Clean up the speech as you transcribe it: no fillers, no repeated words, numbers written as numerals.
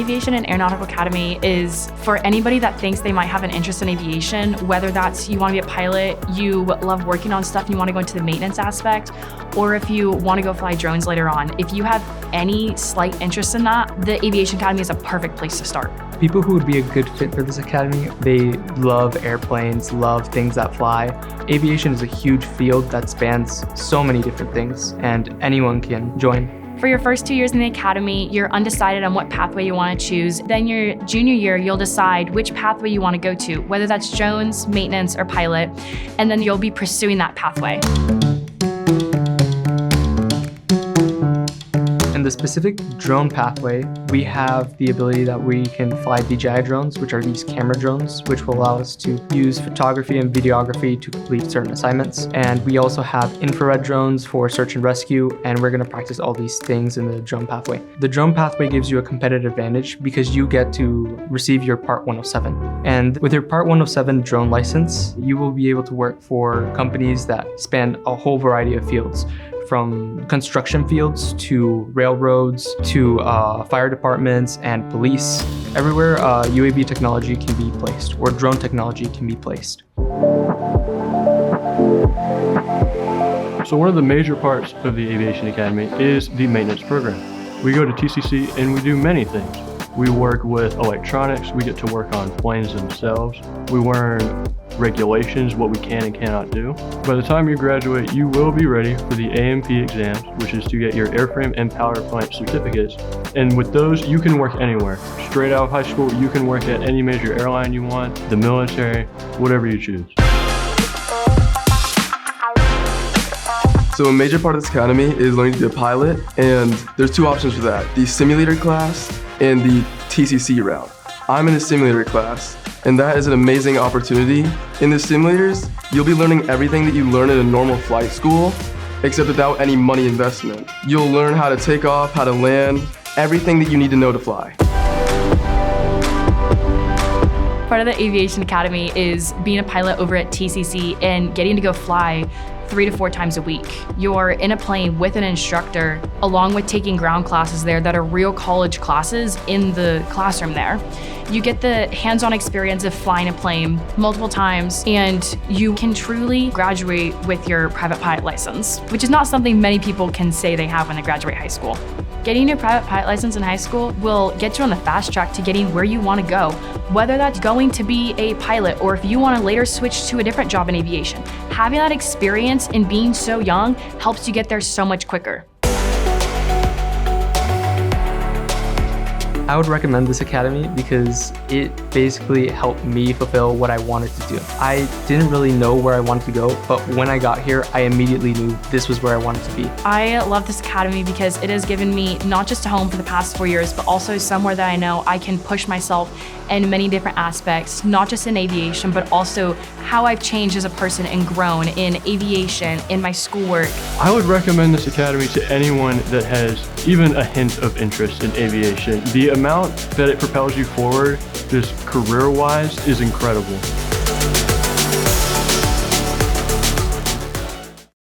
Aviation and Aeronautical Academy is for anybody that thinks they might have an interest in aviation, whether that's you want to be a pilot, you love working on stuff, and you want to go into the maintenance aspect, or if you want to go fly drones later on. If you have any slight interest in that, the Aviation Academy is a perfect place to start. People who would be a good fit for this academy, they love airplanes, love things that fly. Aviation is a huge field that spans so many different things, and anyone can join. For your first 2 years in the academy, you're undecided on what pathway you want to choose. Then your junior year, you'll decide which pathway you want to go to, whether that's drones, maintenance, or pilot, and then you'll be pursuing that pathway. In the specific drone pathway, we have the ability that we can fly DJI drones, which are these camera drones, which will allow us to use photography and videography to complete certain assignments. And we also have infrared drones for search and rescue, and we're going to practice all these things in the drone pathway. The drone pathway gives you a competitive advantage because you get to receive your Part 107. And with your Part 107 drone license, you will be able to work for companies that span a whole variety of fields, from construction fields to railroads to fire departments and police. Everywhere UAV technology can be placed or drone technology can be placed. So one of the major parts of the Aviation Academy is the maintenance program. We go to TCC and we do many things. We work with electronics, we get to work on planes themselves. We learn regulations, what we can and cannot do. By the time you graduate, you will be ready for the AMP exams, which is to get your airframe and power plant certificates. And with those, you can work anywhere. Straight out of high school, you can work at any major airline you want, the military, whatever you choose. So a major part of this academy is learning to be a pilot, and there's two options for that: the simulator class and the TCC route. I'm in the simulator class, and that is an amazing opportunity. In the simulators, you'll be learning everything that you learn in a normal flight school, except without any money investment. You'll learn how to take off, how to land, everything that you need to know to fly. Part of the Aviation Academy is being a pilot over at TCC and getting to go fly 3 to 4 times a week. You're in a plane with an instructor, along with taking ground classes there that are real college classes in the classroom there. You get the hands-on experience of flying a plane multiple times, and you can truly graduate with your private pilot license, which is not something many people can say they have when they graduate high school. Getting your private pilot license in high school will get you on the fast track to getting where you want to go, whether that's going to be a pilot or if you want to later switch to a different job in aviation. Having that experience and being so young helps you get there so much quicker. I would recommend this academy because it basically helped me fulfill what I wanted to do. I didn't really know where I wanted to go, but when I got here, I immediately knew this was where I wanted to be. I love this academy because it has given me not just a home for the past 4 years, but also somewhere that I know I can push myself in many different aspects, not just in aviation, but also how I've changed as a person and grown in aviation, in my schoolwork. I would recommend this academy to anyone that has even a hint of interest in aviation. The amount that it propels you forward, just career-wise, is incredible.